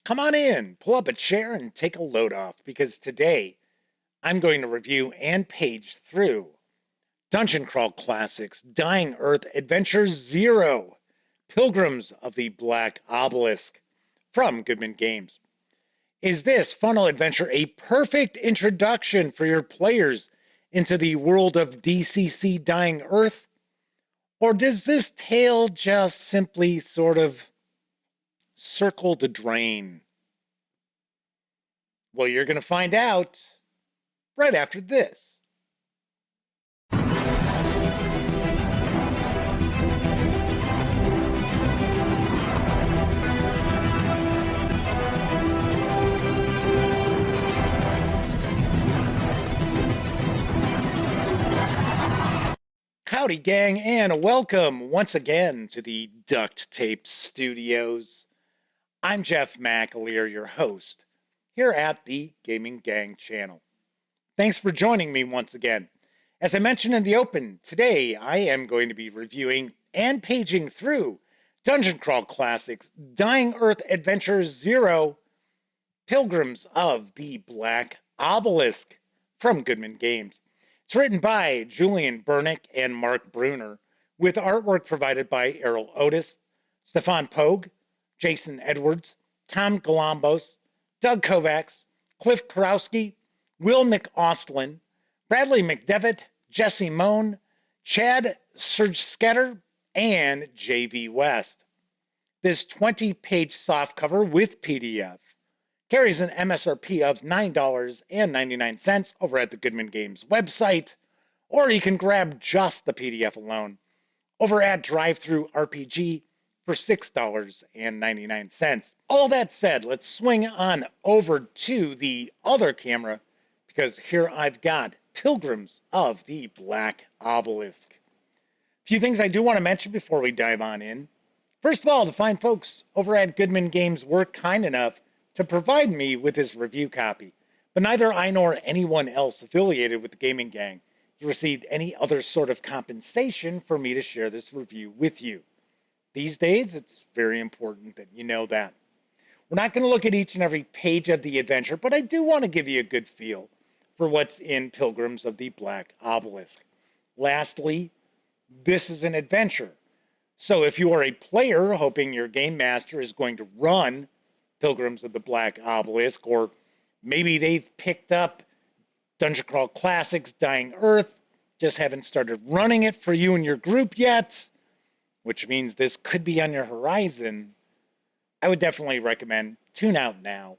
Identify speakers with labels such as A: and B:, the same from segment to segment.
A: Come on in, pull up a chair, and take a load off because today I'm going to review and page through Dungeon Crawl Classics Dying Earth Adventure Zero Pilgrims of the Black Obelisk from Goodman Games. Is this funnel adventure a perfect introduction for your players into the world of DCC Dying Earth? Or does this tale just simply sort of circle the drain? Well, you're going to find out right after this. Howdy, gang, and welcome once again to the Duct Tape Studios. I'm Jeff McAleer, your host, here at the Gaming Gang channel. Thanks for joining me once again. As I mentioned in the open, today I am going to be reviewing and paging through Dungeon Crawl Classics Dying Earth Adventure Zero Pilgrims of the Black Obelisk from Goodman Games. It's written by Julian Bernick and Mark Bruner, with artwork provided by Errol Otis, Stefan Pogue, Jason Edwards, Tom Galambos, Doug Kovacs, Cliff Karowski, Will McAustlin, Bradley McDevitt, Jesse Moan, Chad Surgesketter, and J.V. West. This 20-page softcover with PDF carries an MSRP of $9.99 over at the Goodman Games website, or you can grab just the PDF alone over at DriveThruRPG for $6.99. All that said, let's swing on over to the other camera because here I've got Pilgrims of the Black Obelisk. A few things I do want to mention before we dive on in. First of all, the fine folks over at Goodman Games were kind enough to provide me with this review copy, but neither I nor anyone else affiliated with the Gaming Gang has received any other sort of compensation for me to share this review with you. These days, it's very important that you know that. We're not going to look at each and every page of the adventure, but I do want to give you a good feel for what's in Pilgrims of the Black Obelisk. Lastly, this is an adventure. So if you are a player hoping your game master is going to run Pilgrims of the Black Obelisk, or maybe they've picked up Dungeon Crawl Classics Dying Earth, just haven't started running it for you and your group yet, which means this could be on your horizon, I would definitely recommend tune out now.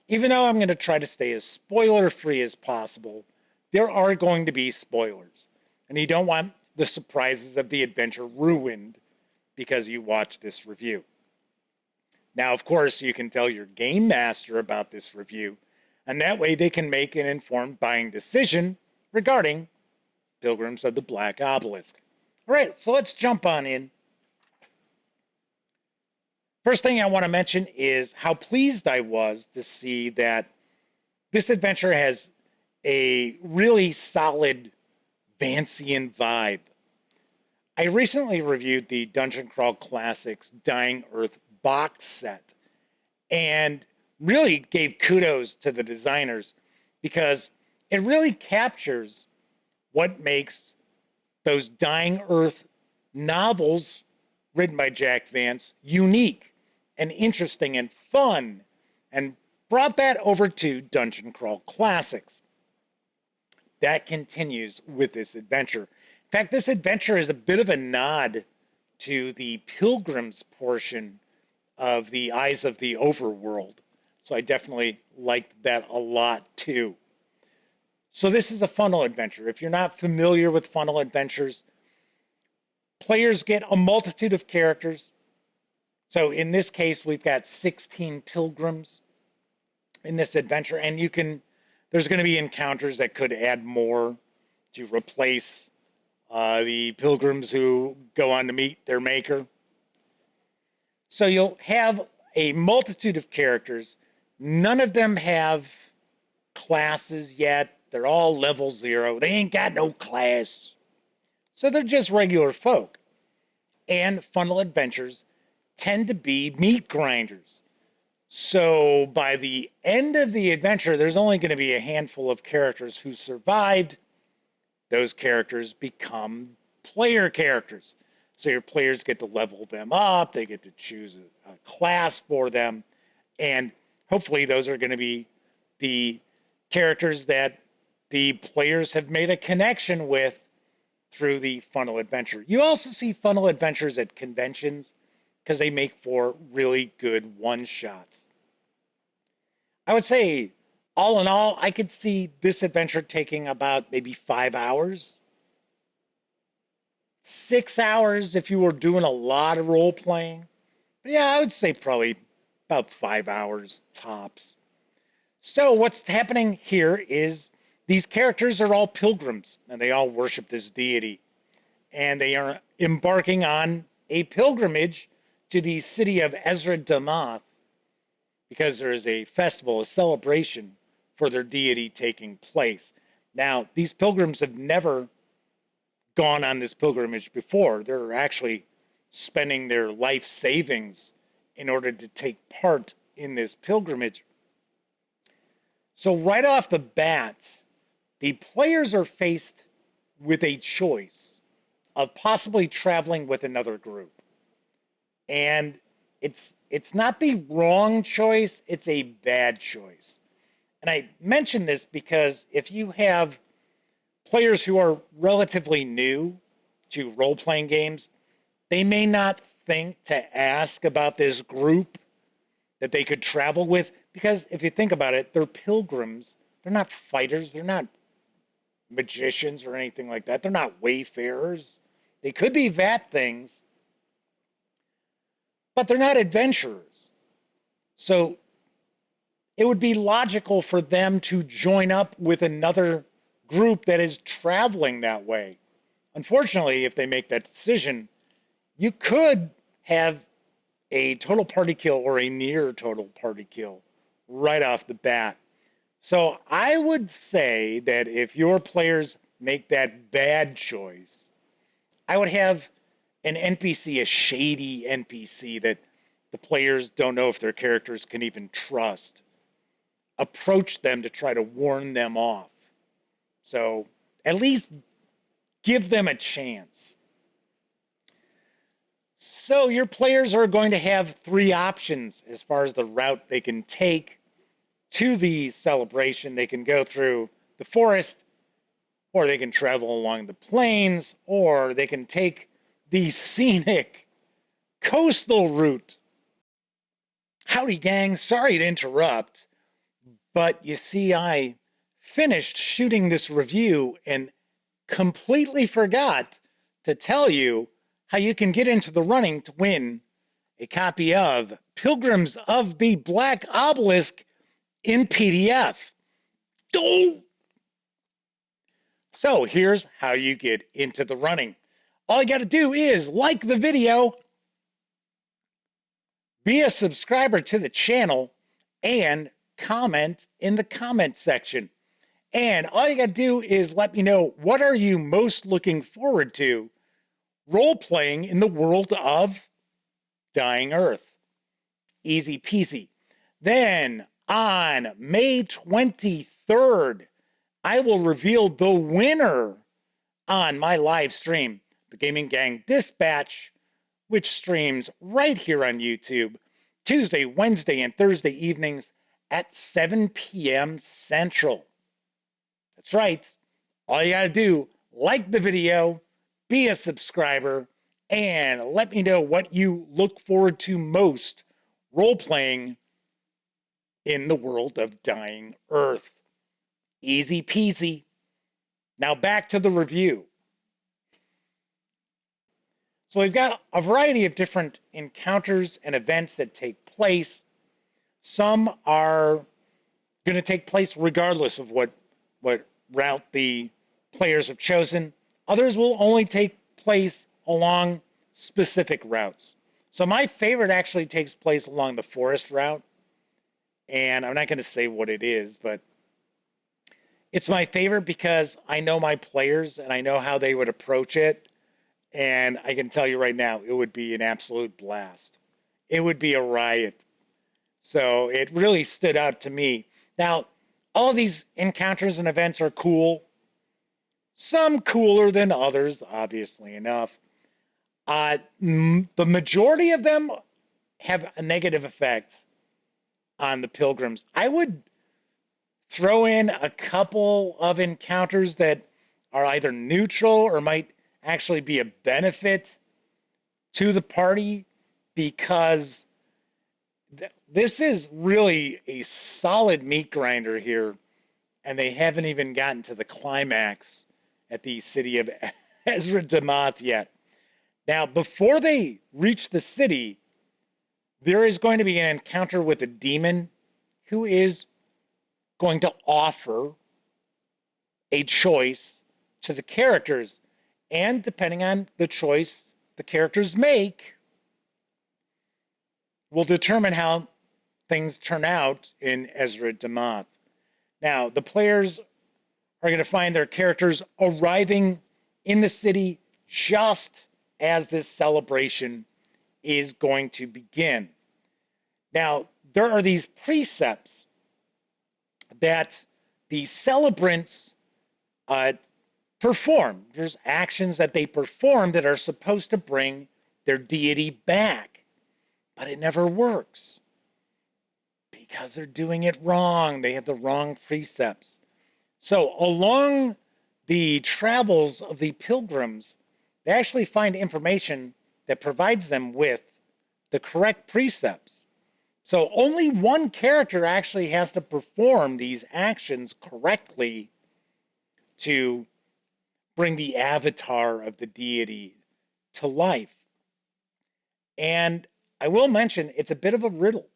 A: Even though I'm going to try to stay as spoiler-free as possible, there are going to be spoilers, and you don't want the surprises of the adventure ruined because you watch this review. Now, of course, you can tell your game master about this review, and that way they can make an informed buying decision regarding Pilgrims of the Black Obelisk. All right, so let's jump on in. First thing I want to mention is how pleased I was to see that this adventure has a really solid Vancian vibe. I recently reviewed the Dungeon Crawl Classics Dying Earth box set and really gave kudos to the designers because it really captures what makes those Dying Earth novels written by Jack Vance unique and interesting and fun, and brought that over to Dungeon Crawl Classics. That continues with this adventure. In fact, this adventure is a bit of a nod to the Pilgrims portion of the Eyes of the Overworld. So I definitely liked that a lot too. So this is a funnel adventure. If you're not familiar with funnel adventures, players get a multitude of characters. So in this case, we've got 16 pilgrims in this adventure, and there's going to be encounters that could add more to replace the pilgrims who go on to meet their maker. So you'll have a multitude of characters. None of them have classes yet. They're all level 0. They ain't got no class. So they're just regular folk. And funnel adventures tend to be meat grinders. So by the end of the adventure, there's only going to be a handful of characters who survived. Those characters become player characters. So your players get to level them up, they get to choose a class for them, and hopefully those are going to be the characters that the players have made a connection with through the funnel adventure. You also see funnel adventures at conventions because they make for really good one-shots. I would say, all in all, I could see this adventure taking about maybe 5 hours. 6 hours if you were doing a lot of role playing. But yeah, I would say probably about 5 hours tops. So what's happening here is these characters are all pilgrims and they all worship this deity. And they are embarking on a pilgrimage to the city of Ezra Damath because there is a festival, a celebration for their deity taking place. Now, these pilgrims have never gone on this pilgrimage before. They're actually spending their life savings in order to take part in this pilgrimage. So right off the bat, the players are faced with a choice of possibly traveling with another group. And it's not the wrong choice, it's a bad choice. And I mention this because if you have players who are relatively new to role-playing games, they may not think to ask about this group that they could travel with, because if you think about it, they're pilgrims. They're not fighters. They're not magicians or anything like that. They're not wayfarers. They could be that things, but they're not adventurers. So it would be logical for them to join up with another group that is traveling that way. Unfortunately, if they make that decision, you could have a total party kill or a near total party kill right off the bat. So I would say that if your players make that bad choice, I would have an NPC, a shady NPC that the players don't know if their characters can even trust, approach them to try to warn them off. So at least give them a chance. So your players are going to have three options as far as the route they can take to the celebration. They can go through the forest, or they can travel along the plains, or they can take the scenic coastal route. Howdy, gang. Sorry to interrupt, but you see, I finished shooting this review and completely forgot to tell you how you can get into the running to win a copy of Pilgrims of the Black Obelisk in PDF. Oh! So here's how you get into the running. All you got to do is like the video, be a subscriber to the channel, and comment in the comment section. And all you got to do is let me know, what are you most looking forward to role-playing in the world of Dying Earth? Easy peasy. Then on May 23rd, I will reveal the winner on my live stream, the Gaming Gang Dispatch, which streams right here on YouTube, Tuesday, Wednesday, and Thursday evenings at 7 p.m. Central. That's right. All you gotta do, like the video, be a subscriber, and let me know what you look forward to most role-playing in the world of Dying Earth. Easy peasy. Now back to the review. So we've got a variety of different encounters and events that take place. Some are going to take place regardless of what route the players have chosen. Others will only take place along specific routes. So my favorite actually takes place along the forest route. And I'm not going to say what it is, but it's my favorite because I know my players and I know how they would approach it. And I can tell you right now, it would be an absolute blast. It would be a riot. So it really stood out to me. Now, all these encounters and events are cool. Some cooler than others, obviously enough. The majority of them have a negative effect on the Pilgrims. I would throw in a couple of encounters that are either neutral or might actually be a benefit to the party, because this is really a solid meat grinder here, and they haven't even gotten to the climax at the city of Ezra Demoth yet. Now, before they reach the city, there is going to be an encounter with a demon who is going to offer a choice to the characters. And depending on the choice the characters make, will determine how things turn out in Ezra Demoth. Now, the players are going to find their characters arriving in the city just as this celebration is going to begin. Now, there are these precepts that the celebrants perform. There's actions that they perform that are supposed to bring their deity back, but it never works because they're doing it wrong. They have the wrong precepts. So along the travels of the pilgrims, they actually find information that provides them with the correct precepts. So only one character actually has to perform these actions correctly to bring the avatar of the deity to life. And I will mention, it's a bit of a riddle.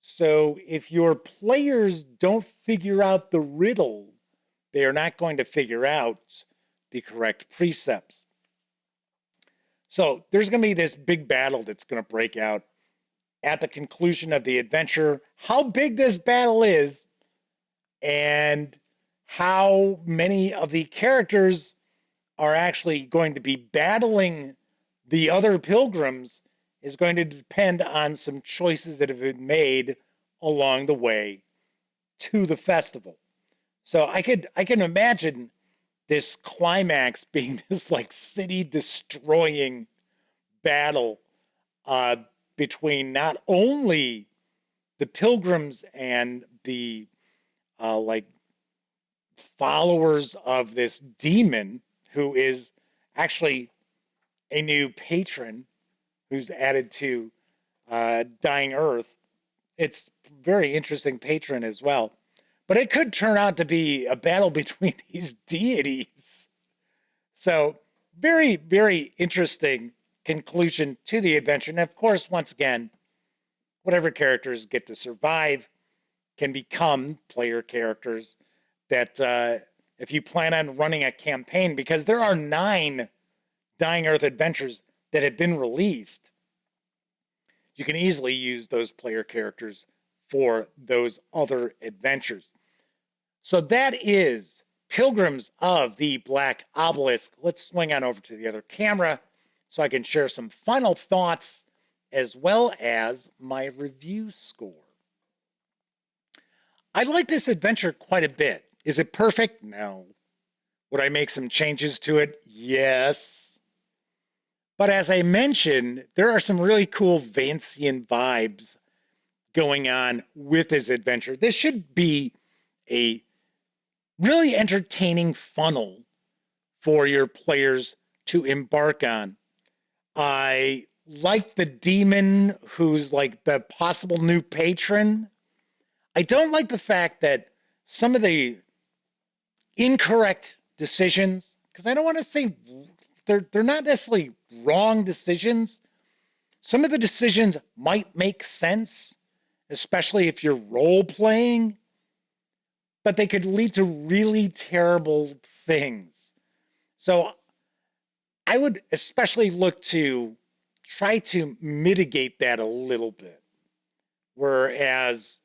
A: So if your players don't figure out the riddle, they are not going to figure out the correct precepts. So there's going to be this big battle that's going to break out at the conclusion of the adventure. How big this battle is and how many of the characters are actually going to be battling the other pilgrims is going to depend on some choices that have been made along the way to the festival. So I can imagine this climax being this like city destroying battle uh, between not only the pilgrims and the like followers of this demon who is actually a new patron who's added to Dying Earth. It's very interesting patron as well. But it could turn out to be a battle between these deities. So very, very interesting conclusion to the adventure. And of course, once again, whatever characters get to survive can become player characters that if you plan on running a campaign, because there are 9 Dying Earth adventures that have been released, you can easily use those player characters for those other adventures. So that is Pilgrims of the Black Obelisk. Let's swing on over to the other camera so I can share some final thoughts as well as my review score. I like this adventure quite a bit. Is it perfect? No. Would I make some changes to it? Yes. But as I mentioned, there are some really cool Vancian vibes going on with this adventure. This should be a really entertaining funnel for your players to embark on. I like the demon who's like the possible new patron. I don't like the fact that some of the incorrect decisions, because I don't want to say they're not necessarily wrong decisions. Some of the decisions might make sense, especially if you're role playing, but they could lead to really terrible things. So I would especially look to try to mitigate that a little bit. Whereas,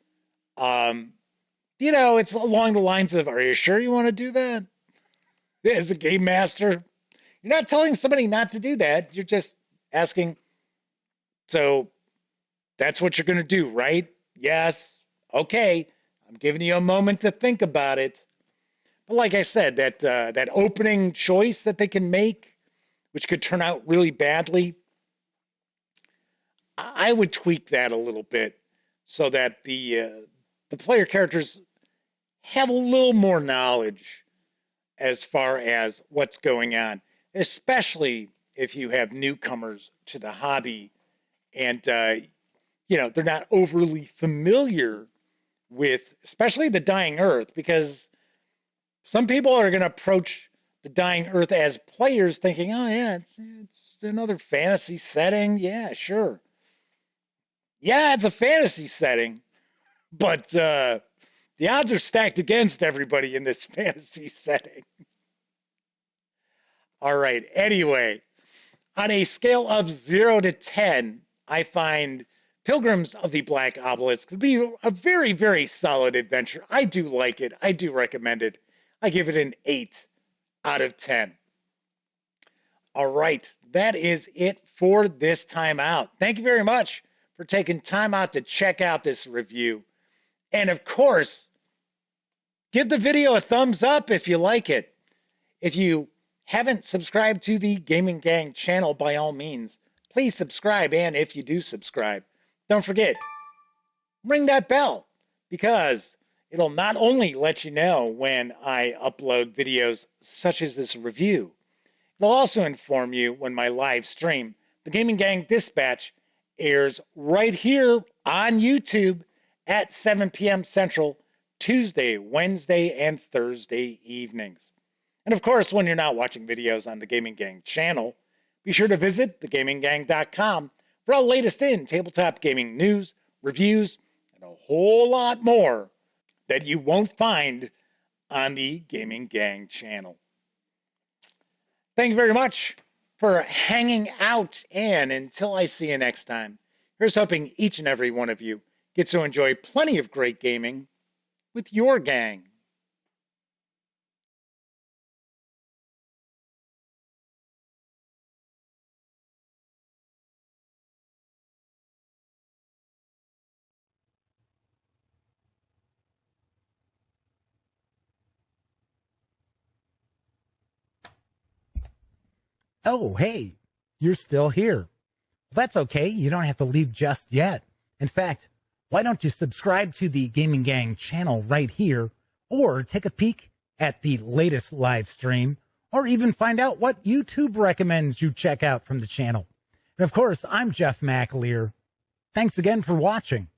A: it's along the lines of, are you sure you want to do that? As a game master, you're not telling somebody not to do that. You're just asking, so That's what you're going to do, right? Yes. Okay. I'm giving you a moment to think about it. But like I said, that opening choice that they can make, which could turn out really badly, I would tweak that a little bit so that the player characters have a little more knowledge as far as what's going on, especially if you have newcomers to the hobby and they're not overly familiar with, especially the Dying Earth, because some people are going to approach the Dying Earth as players thinking, oh, yeah, it's another fantasy setting. Yeah, sure. Yeah, it's a fantasy setting, but the odds are stacked against everybody in this fantasy setting. All right. Anyway, on a scale of 0 to 10, I find Pilgrims of the Black Obelisk to be a very, very solid adventure. I do like it. I do recommend it. I give it an 8 out of 10. All right. That is it for this time out. Thank you very much for taking time out to check out this review. And of course, give the video a thumbs up if you like it. If you haven't subscribed to the Gaming Gang channel, by all means, please subscribe. And if you do subscribe, don't forget, ring that bell, because it'll not only let you know when I upload videos such as this review, it'll also inform you when my live stream, the Gaming Gang Dispatch, airs right here on YouTube at 7 p.m. Central, Tuesday, Wednesday, and Thursday evenings. And of course, when you're not watching videos on the Gaming Gang channel, be sure to visit thegaminggang.com for all latest in tabletop gaming news, reviews, and a whole lot more that you won't find on the Gaming Gang channel. Thank you very much for hanging out, and until I see you next time, here's hoping each and every one of you gets to enjoy plenty of great gaming with your gang.
B: Oh, hey, you're still here. Well, that's okay. You don't have to leave just yet. In fact, why don't you subscribe to the Gaming Gang channel right here, or take a peek at the latest live stream, or even find out what YouTube recommends you check out from the channel. And of course, I'm Jeff McAleer. Thanks again for watching.